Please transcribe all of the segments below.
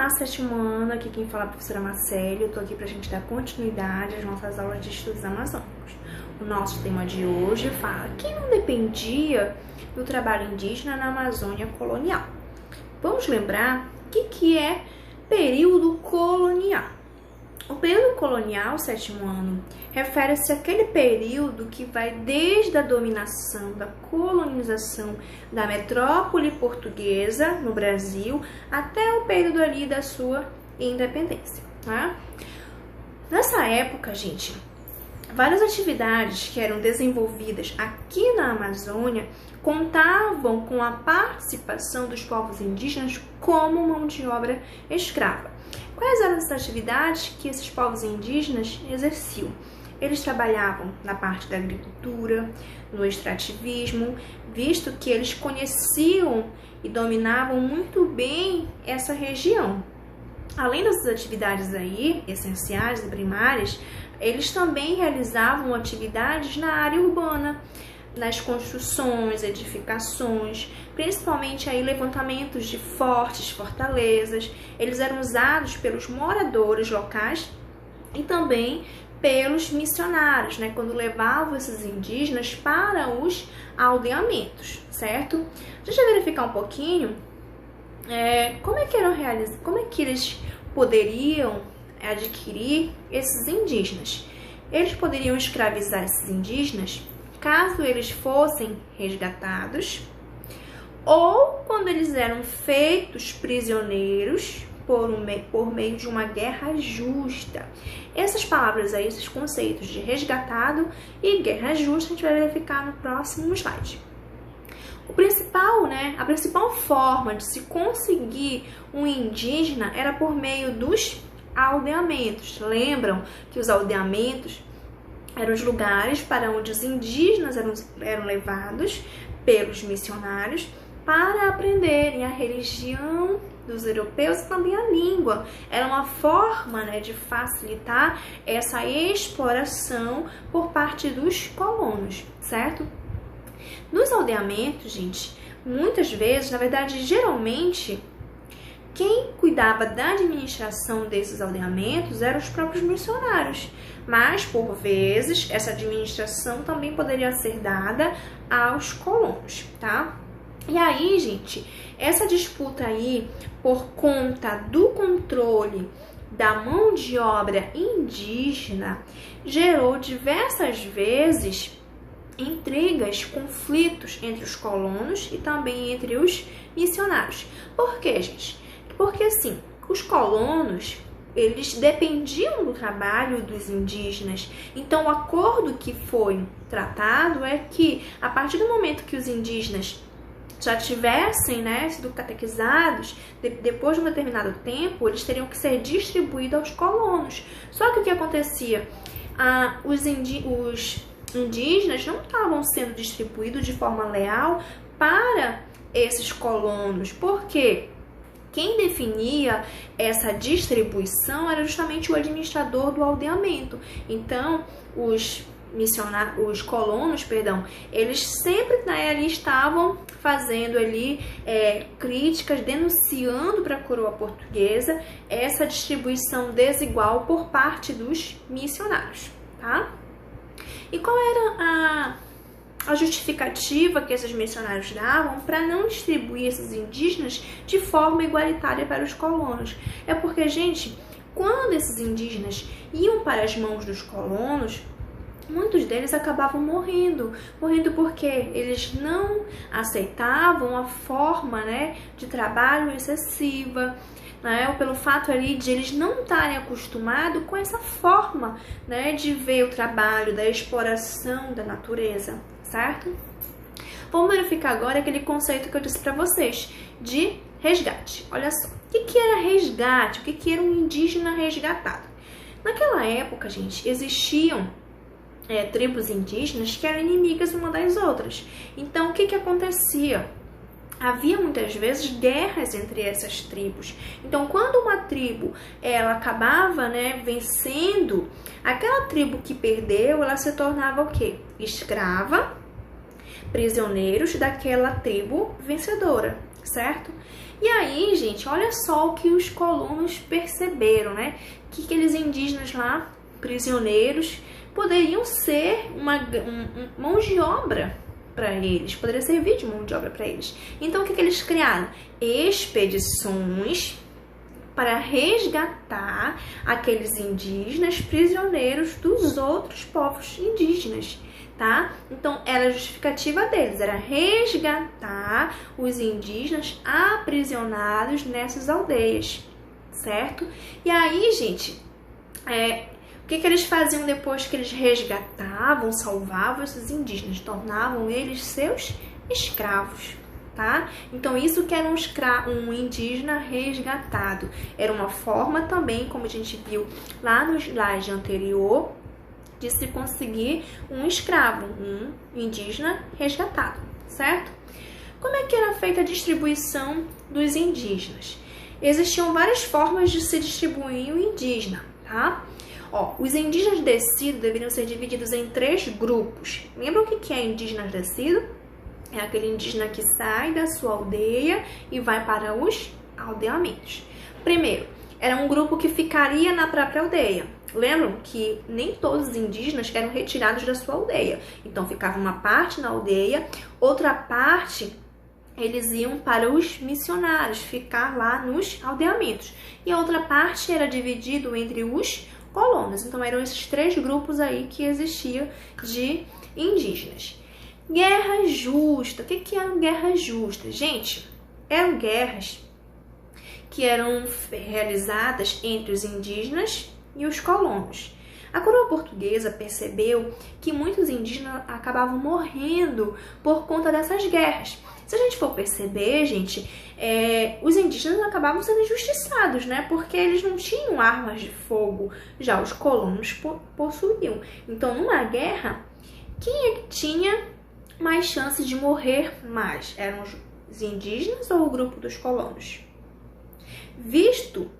Olá, sétimo ano, aqui quem fala é a professora Marcele. Eu tô aqui pra gente dar continuidade às nossas aulas de estudos amazônicos. O nosso tema de hoje fala que não dependia do trabalho indígena na Amazônia colonial. Vamos lembrar o que é período colonial. O período colonial, sétimo ano, refere-se àquele período que vai desde a dominação, da colonização da metrópole portuguesa no Brasil até o período ali da sua independência, tá? Nessa época, gente, várias atividades que eram desenvolvidas aqui na Amazônia contavam com a participação dos povos indígenas como mão de obra escrava. Quais eram as atividades que esses povos indígenas exerciam? Eles trabalhavam na parte da agricultura, no extrativismo, visto que eles conheciam e dominavam muito bem essa região. Além dessas atividades aí, essenciais e primárias, eles também realizavam atividades na área urbana, nas construções, edificações, principalmente aí levantamentos de fortes, fortalezas. Eles eram usados pelos moradores locais e também pelos missionários, né, quando levavam esses indígenas para os aldeamentos, certo? Deixa eu verificar um pouquinho como é que eles poderiam adquirir esses indígenas. Eles poderiam escravizar esses indígenas caso eles fossem resgatados, ou quando eles eram feitos prisioneiros por meio de uma guerra justa. Essas palavras aí, esses conceitos de resgatado e guerra justa, a gente vai verificar no próximo slide. A principal forma de se conseguir um indígena era por meio dos aldeamentos. Lembram que os aldeamentos eram os lugares para onde os indígenas eram levados pelos missionários para aprenderem a religião dos europeus e também a língua. Era uma forma, né, de facilitar essa exploração por parte dos colonos, certo? Nos aldeamentos, gente, muitas vezes, na verdade, geralmente, quem cuidava da administração desses aldeamentos eram os próprios missionários, mas, por vezes, essa administração também poderia ser dada aos colonos, tá? E aí, gente, essa disputa aí, por conta do controle da mão de obra indígena, gerou diversas vezes intrigas, conflitos entre os colonos e também entre os missionários. Por quê, gente? Porque, assim, os colonos, eles dependiam do trabalho dos indígenas. Então, o acordo que foi tratado é que, a partir do momento que os indígenas já tivessem, né, sido catequizados, depois de um determinado tempo, eles teriam que ser distribuídos aos colonos. Só que o que acontecia? Os indígenas não estavam sendo distribuídos de forma leal para esses colonos. Por quê? Quem definia essa distribuição era justamente o administrador do aldeamento. Então, os colonos, eles sempre, né, ali estavam fazendo ali críticas, denunciando para a coroa portuguesa essa distribuição desigual por parte dos missionários, tá? E qual era a justificativa que esses missionários davam para não distribuir esses indígenas de forma igualitária para os colonos? É porque, gente, quando esses indígenas iam para as mãos dos colonos, muitos deles acabavam morrendo porque eles não aceitavam a forma, né, de trabalho excessiva, né, ou pelo fato ali de eles não estarem acostumados com essa forma, né, de ver o trabalho, da exploração da natureza, certo? Vamos verificar agora aquele conceito que eu disse para vocês de resgate. Olha só, o que era resgate? O que era um indígena resgatado? Naquela época, gente, existiam tribos indígenas que eram inimigas uma das outras. Então, o que acontecia? Havia muitas vezes guerras entre essas tribos. Então, quando uma tribo ela acabava, né, vencendo, aquela tribo que perdeu, ela se tornava o quê? Escrava, prisioneiros daquela tribo vencedora, certo? E aí, gente, olha só o que os colonos perceberam, né? Que aqueles indígenas lá, prisioneiros, poderiam ser uma mão de obra para eles, poderia servir de mão de obra para eles. Então, o que eles criaram? Expedições para resgatar aqueles indígenas prisioneiros dos outros povos indígenas, tá? Então, era a justificativa deles, era resgatar os indígenas aprisionados nessas aldeias, certo? E aí, gente, o que eles faziam depois que eles resgatavam, salvavam esses indígenas? Tornavam eles seus escravos, tá? Então, isso que era um indígena resgatado. Era uma forma também, como a gente viu lá no slide anterior, de se conseguir um escravo, um indígena resgatado, certo? Como é que era feita a distribuição dos indígenas? Existiam várias formas de se distribuir o indígena, tá? Os indígenas descidos deveriam ser divididos em 3 grupos. Lembra o que é indígena descido? É aquele indígena que sai da sua aldeia e vai para os aldeamentos. Primeiro, era um grupo que ficaria na própria aldeia. Lembram que nem todos os indígenas eram retirados da sua aldeia. Então, ficava uma parte na aldeia, outra parte eles iam para os missionários, ficar lá nos aldeamentos. E a outra parte era dividido entre os colonos. Então, eram esses 3 grupos aí que existiam de indígenas. Guerra justa. O que eram guerras justas? Gente, eram guerras que eram realizadas entre os indígenas e os colonos. A coroa portuguesa percebeu que muitos indígenas acabavam morrendo por conta dessas guerras. Se a gente for perceber, gente, os indígenas acabavam sendo injustiçados, né? Porque eles não tinham armas de fogo, já os colonos possuíam. Então, numa guerra, quem é que tinha mais chance de morrer mais? Eram os indígenas ou o grupo dos colonos? Visto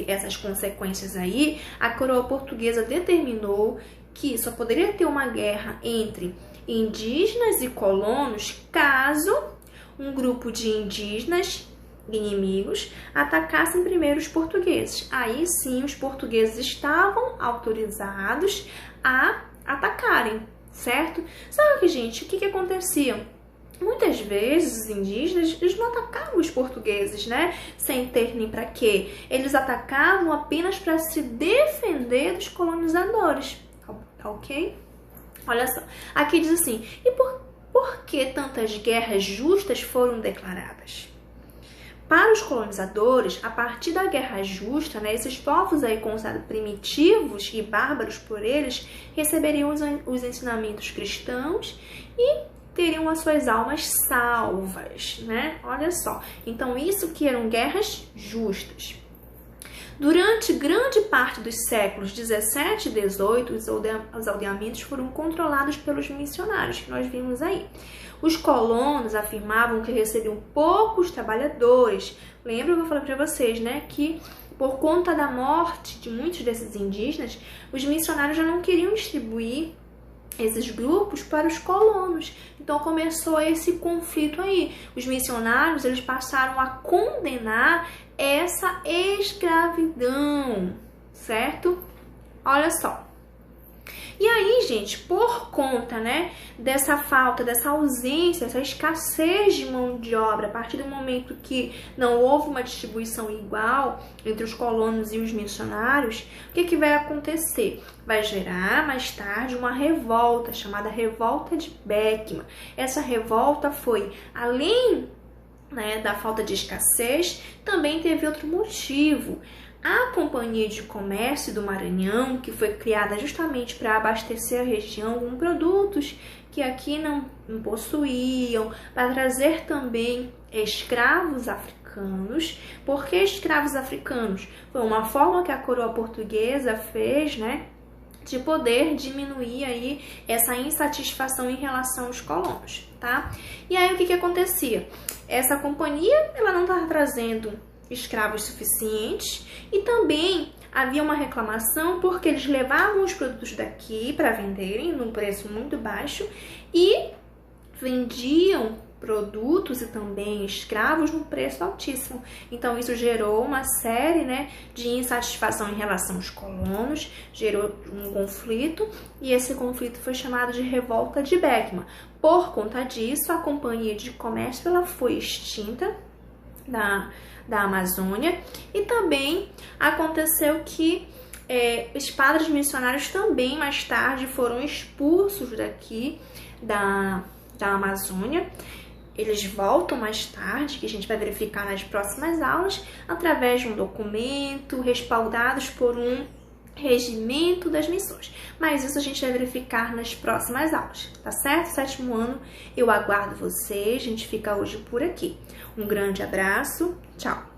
essas consequências aí, a coroa portuguesa determinou que só poderia ter uma guerra entre indígenas e colonos caso um grupo de indígenas inimigos atacassem primeiro os portugueses. Aí sim, os portugueses estavam autorizados a atacarem, certo? Só que, gente, o que acontecia? Muitas vezes os indígenas, eles não atacavam os portugueses, né? Sem ter nem para quê. Eles atacavam apenas para se defender dos colonizadores, tá ok? Olha só, aqui diz assim, e por que tantas guerras justas foram declaradas? Para os colonizadores, a partir da guerra justa, né, esses povos aí considerados primitivos e bárbaros por eles, receberiam os ensinamentos cristãos e teriam as suas almas salvas, né? Olha só. Então, isso que eram guerras justas. Durante grande parte dos séculos 17 e 18, os aldeamentos foram controlados pelos missionários, que nós vimos aí. Os colonos afirmavam que recebiam poucos trabalhadores. Lembra que eu falei para vocês, né? Que por conta da morte de muitos desses indígenas, os missionários já não queriam distribuir esses grupos para os colonos. Então começou esse conflito aí. Os missionários, eles passaram a condenar essa escravidão, certo? Olha só. E aí, gente, por conta, né, dessa falta, dessa ausência, essa escassez de mão de obra, a partir do momento que não houve uma distribuição igual entre os colonos e os missionários, o que vai acontecer? Vai gerar, mais tarde, uma revolta, chamada Revolta de Beckman. Essa revolta foi, além, né, da falta de escassez, também teve outro motivo. A Companhia de Comércio do Maranhão, que foi criada justamente para abastecer a região com produtos que aqui não possuíam, para trazer também escravos africanos. Por que escravos africanos? Foi uma forma que a coroa portuguesa fez, né, de poder diminuir aí essa insatisfação em relação aos colonos, tá? E aí o que acontecia? Essa companhia, ela não estava trazendo escravos suficientes e também havia uma reclamação porque eles levavam os produtos daqui para venderem num preço muito baixo e vendiam produtos e também escravos num preço altíssimo. Então isso gerou uma série, né, de insatisfação em relação aos colonos, gerou um conflito e esse conflito foi chamado de Revolta de Beckman. Por conta disso, a Companhia de Comércio ela foi extinta da Amazônia e também aconteceu que os padres missionários também mais tarde foram expulsos daqui da Amazônia. Eles voltam mais tarde, que a gente vai verificar nas próximas aulas, através de um documento, respaldados por um regimento das missões. Mas isso a gente vai verificar nas próximas aulas, tá certo? Sétimo ano, eu aguardo vocês. A gente fica hoje por aqui. Um grande abraço, tchau!